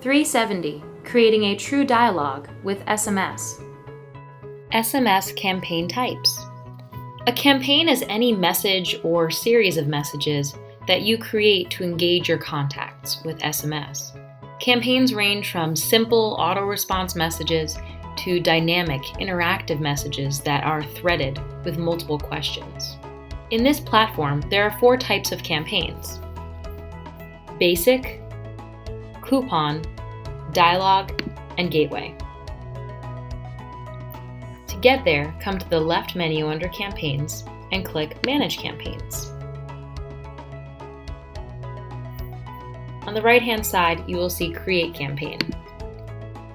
370, creating a true dialogue with SMS. SMS Campaign Types. A campaign is any message or series of messages that you create to engage your contacts with SMS. Campaigns range from simple auto-response messages to dynamic, interactive messages that are threaded with multiple questions. In this platform, there are 4 types of campaigns: Basic, Coupon, Dialog, and Gateway. To get there, come to the left menu under Campaigns and click Manage Campaigns. On the right-hand side, you will see Create Campaign.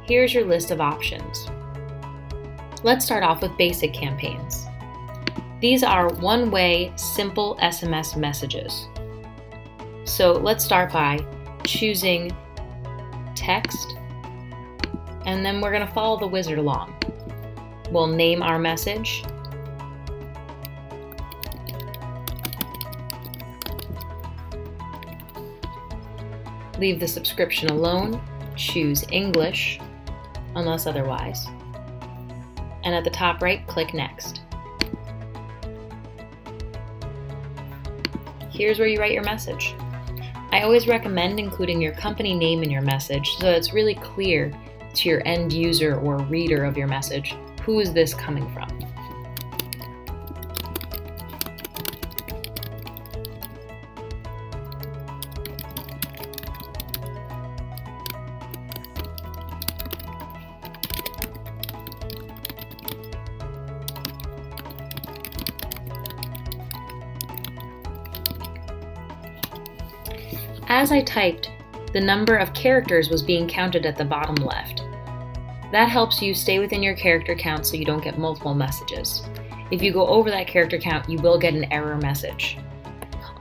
Here's your list of options. Let's start off with Basic Campaigns. These are one-way, simple SMS messages. So let's start by choosing Text, and then we're going to follow the wizard along. We'll name our message, leave the subscription alone, choose English, unless otherwise, and at the top right, click Next. Here's where you write your message. I always recommend including your company name in your message so that it's really clear to your end user or reader of your message, who is this coming from? As I typed, the number of characters was being counted at the bottom left. That helps you stay within your character count so you don't get multiple messages. If you go over that character count, you will get an error message.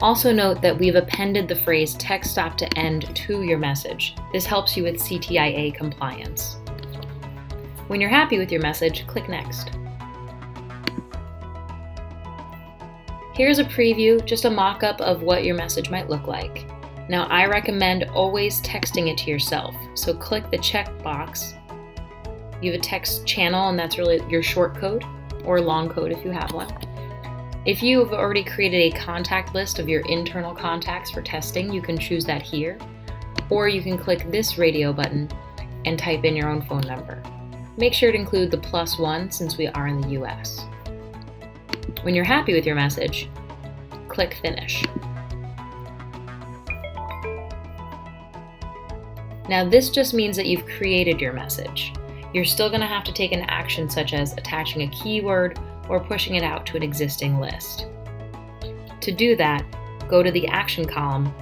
Also note that we've appended the phrase text stop to end to your message. This helps you with CTIA compliance. When you're happy with your message, click Next. Here's a preview, just a mock-up of what your message might look like. Now, I recommend always texting it to yourself. So click the check box. You have a text channel, and that's really your short code or long code if you have one. If you have already created a contact list of your internal contacts for testing, you can choose that here, or you can click this radio button and type in your own phone number. Make sure to include the +1 since we are in the US. When you're happy with your message, click Finish. Now this just means that you've created your message. You're still going to have to take an action such as attaching a keyword or pushing it out to an existing list. To do that, go to the action column.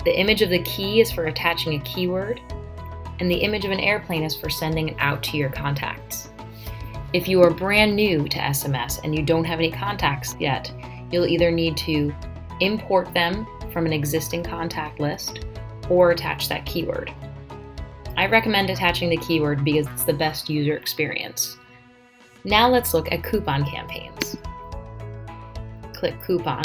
The image of the key is for attaching a keyword, and the image of an airplane is for sending it out to your contacts. If you are brand new to SMS and you don't have any contacts yet, you'll either need to import them from an existing contact list or attach that keyword. I recommend attaching the keyword because it's the best user experience. Now let's look at coupon campaigns. Click Coupon,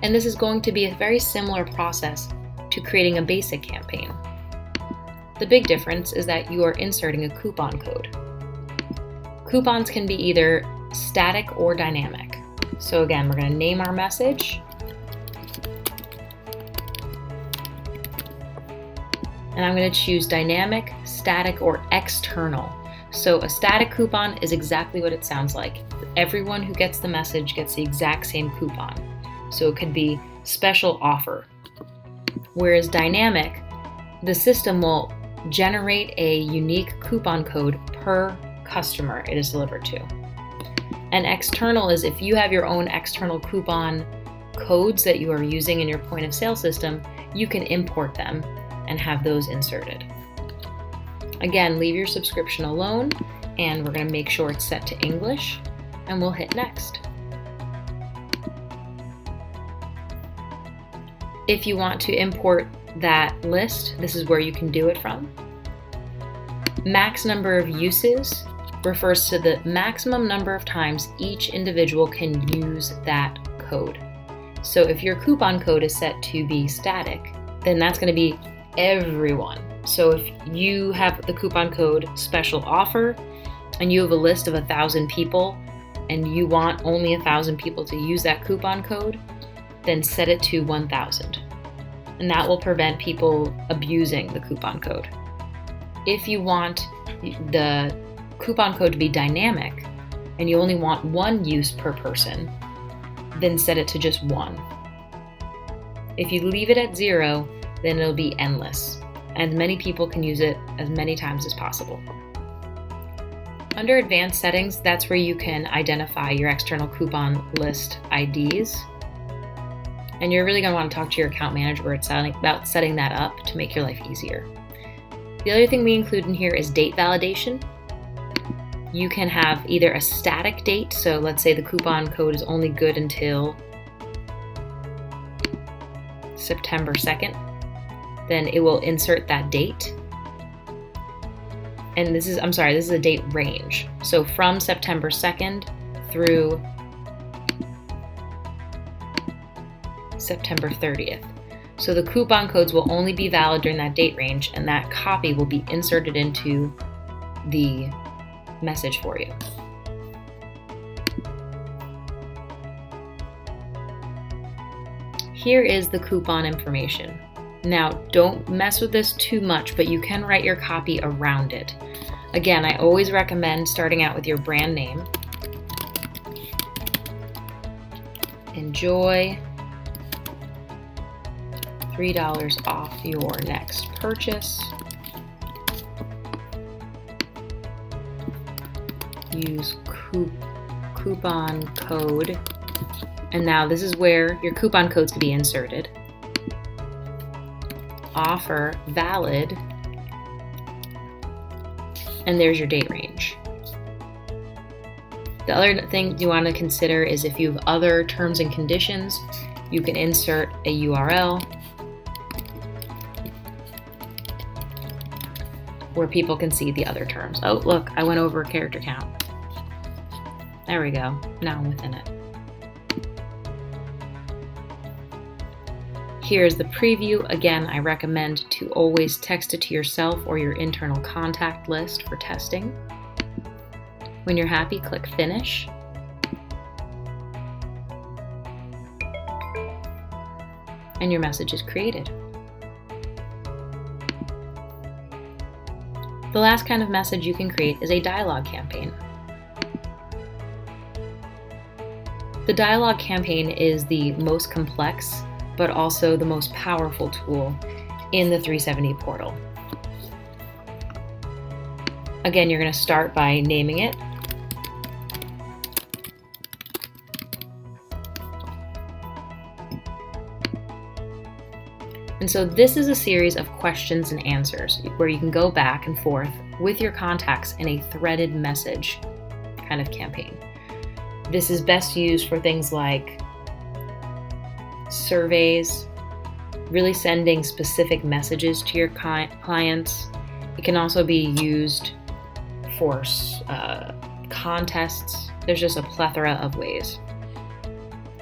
and this is going to be a very similar process to creating a basic campaign. The big difference is that you are inserting a coupon code. Coupons can be either static or dynamic. So again, we're going to name our message, and I'm going to choose dynamic, static, or external. So a static coupon is exactly what it sounds like. Everyone who gets the message gets the exact same coupon. So it could be special offer. Whereas dynamic, the system will generate a unique coupon code per customer it is delivered to. And external is if you have your own external coupon codes that you are using in your point of sale system, you can import them and have those inserted. Again, leave your subscription alone, and we're going to make sure it's set to English, and we'll hit Next. If you want to import that list, this is where you can do it from. Max number of uses refers to the maximum number of times each individual can use that code. So if your coupon code is set to be static, then that's going to be everyone So if you have the coupon code special offer and you have a list of 1,000 people and you want only 1,000 people to use that coupon code, then set it to 1,000. And that will prevent people abusing the coupon code. If you want the coupon code to be dynamic and you only want one use per person, then set it to just one. If you leave it at 0, then it'll be endless. As many people can use it as many times as possible. Under advanced settings, that's where you can identify your external coupon list IDs. And you're really going to want to talk to your account manager about setting that up to make your life easier. The other thing we include in here is date validation. You can have either a static date, so let's say the coupon code is only good until September 2nd, then it will insert that date. And this is a date range. So from September 2nd through September 30th. So the coupon codes will only be valid during that date range, and that copy will be inserted into the message for you. Here is the coupon information. Now, don't mess with this too much, but you can write your copy around it. Again, I always recommend starting out with your brand name. Enjoy $3 off your next purchase. Use coupon code. And now this is where your coupon codes can be inserted. Offer valid. And there's your date range. The other thing you want to consider is if you have other terms and conditions, you can insert a URL where people can see the other terms. Oh, look, I went over a character count. There we go. Now I'm within it. Here's the preview. Again, I recommend to always text it to yourself or your internal contact list for testing. When you're happy, click Finish. And your message is created. The last kind of message you can create is a dialog campaign. The dialog campaign is the most complex, but also the most powerful tool in the 3seventy portal. Again, you're going to start by naming it. And so this is a series of questions and answers where you can go back and forth with your contacts in a threaded message kind of campaign. This is best used for things like surveys, really sending specific messages to your clients. It can also be used for contests. There's just a plethora of ways.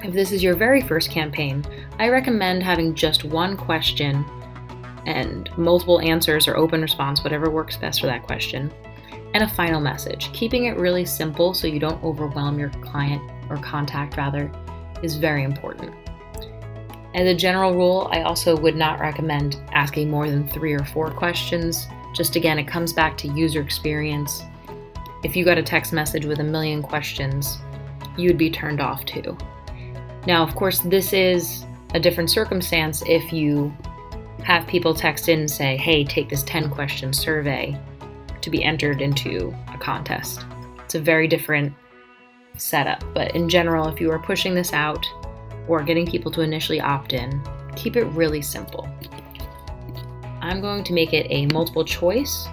If this is your very first campaign, I recommend having just one question and multiple answers or open response, whatever works best for that question, and a final message. Keeping it really simple so you don't overwhelm your client or contact rather is very important. As a general rule, I also would not recommend asking more than 3 or 4 questions. Just again, it comes back to user experience. If you got a text message with 1 million questions, you'd be turned off too. Now, of course, this is a different circumstance if you have people text in and say, hey, take this 10-question survey to be entered into a contest. It's a very different setup, but in general, if you are pushing this out or getting people to initially opt in, keep it really simple. I'm going to make it a multiple choice.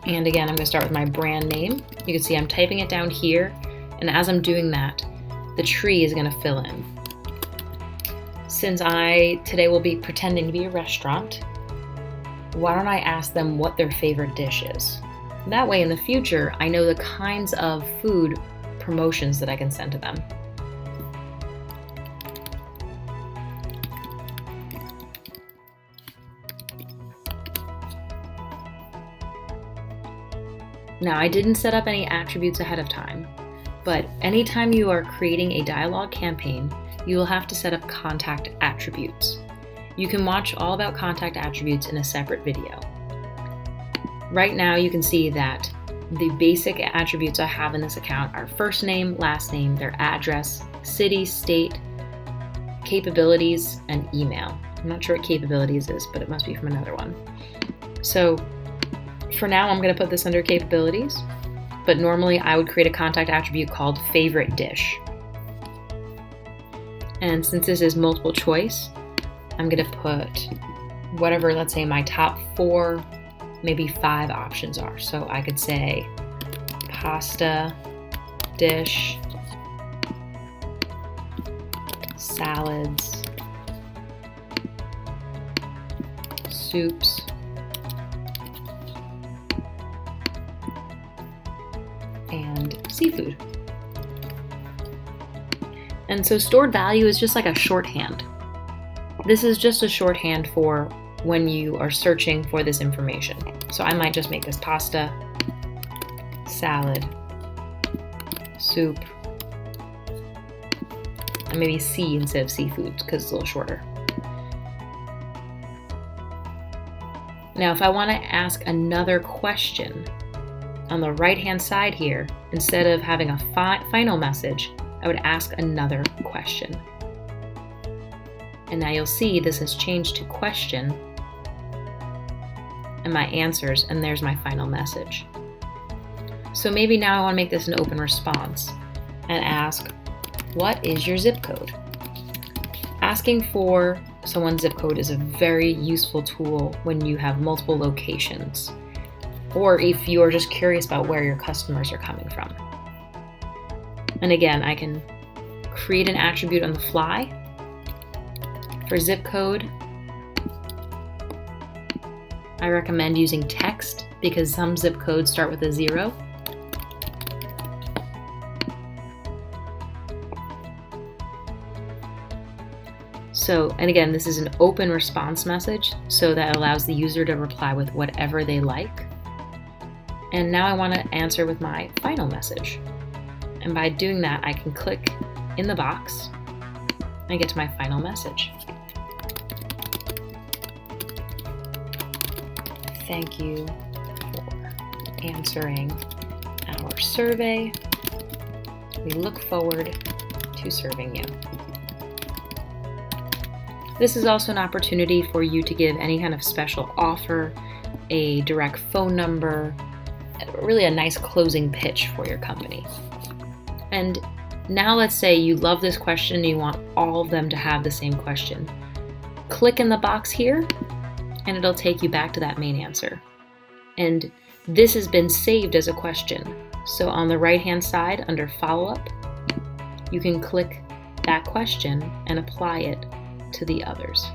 And again, I'm going to start with my brand name. You can see I'm typing it down here, and as I'm doing that, the tree is going to fill in. Since I today will be pretending to be a restaurant, why don't I ask them what their favorite dish is? That way in the future, I know the kinds of food promotions that I can send to them. Now, I didn't set up any attributes ahead of time, but anytime you are creating a dialog campaign, you will have to set up contact attributes. You can watch all about contact attributes in a separate video. Right now, you can see that the basic attributes I have in this account are first name, last name, their address, city, state, capabilities, and email. I'm not sure what capabilities is, but it must be from another one. So for now, I'm going to put this under capabilities, but normally I would create a contact attribute called favorite dish. And since this is multiple choice, I'm going to put whatever, let's say my top 4, maybe 5 options are. So I could say pasta, dish, salads, soups, and seafood. And so stored value is just like a shorthand. This is just a shorthand for when you are searching for this information. So I might just make this pasta, salad, soup, and maybe C instead of seafood because it's a little shorter. Now, if I want to ask another question, on the right-hand side here, instead of having a final message, I would ask another question. And now you'll see this has changed to question and my answers, and there's my final message. So maybe now I want to make this an open response and ask, what is your zip code? Asking for someone's zip code is a very useful tool when you have multiple locations, or if you're just curious about where your customers are coming from. And again, I can create an attribute on the fly. For zip code, I recommend using text because some zip codes start with a 0. So, and again, this is an open response message, so that allows the user to reply with whatever they like. And now I want to answer with my final message. And by doing that, I can click in the box and get to my final message. Thank you for answering our survey. We look forward to serving you. This is also an opportunity for you to give any kind of special offer, a direct phone number, really a nice closing pitch for your company. And now let's say you love this question and you want all of them to have the same question. Click in the box here and it'll take you back to that main answer. And this has been saved as a question. So on the right-hand side under follow-up, you can click that question and apply it to the others.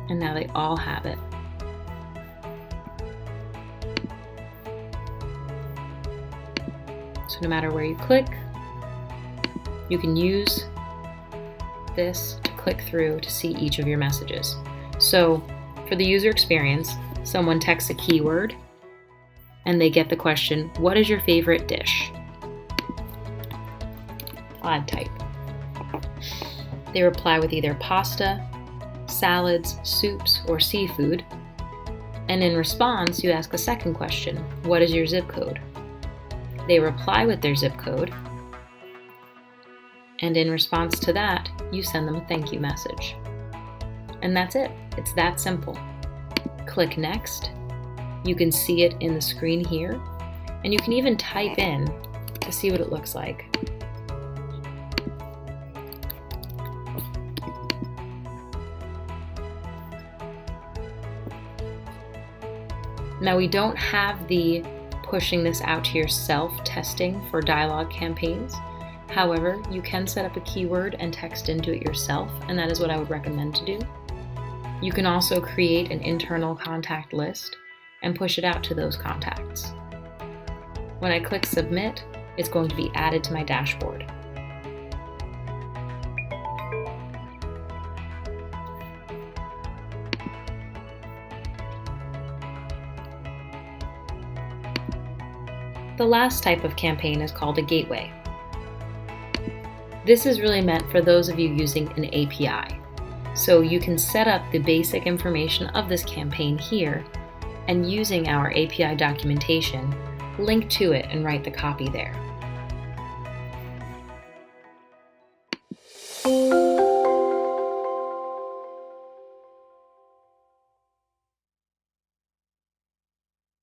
And now they all have it. So no matter where you click, you can use this to click through to see each of your messages. So for the user experience, someone texts a keyword and they get the question, what is your favorite dish? I'll add type. They reply with either pasta, salads, soups, or seafood. And in response, you ask a second question, what is your zip code? They reply with their zip code. And in response to that, you send them a thank you message. And that's it. It's that simple. Click next. You can see it in the screen here. And you can even type in to see what it looks like. Now we don't have the pushing this out to yourself testing for dialog campaigns. However, you can set up a keyword and text into it yourself, and that is what I would recommend to do. You can also create an internal contact list and push it out to those contacts. When I click submit, it's going to be added to my dashboard. The last type of campaign is called a gateway. This is really meant for those of you using an API. So you can set up the basic information of this campaign here, and using our API documentation, link to it and write the copy there.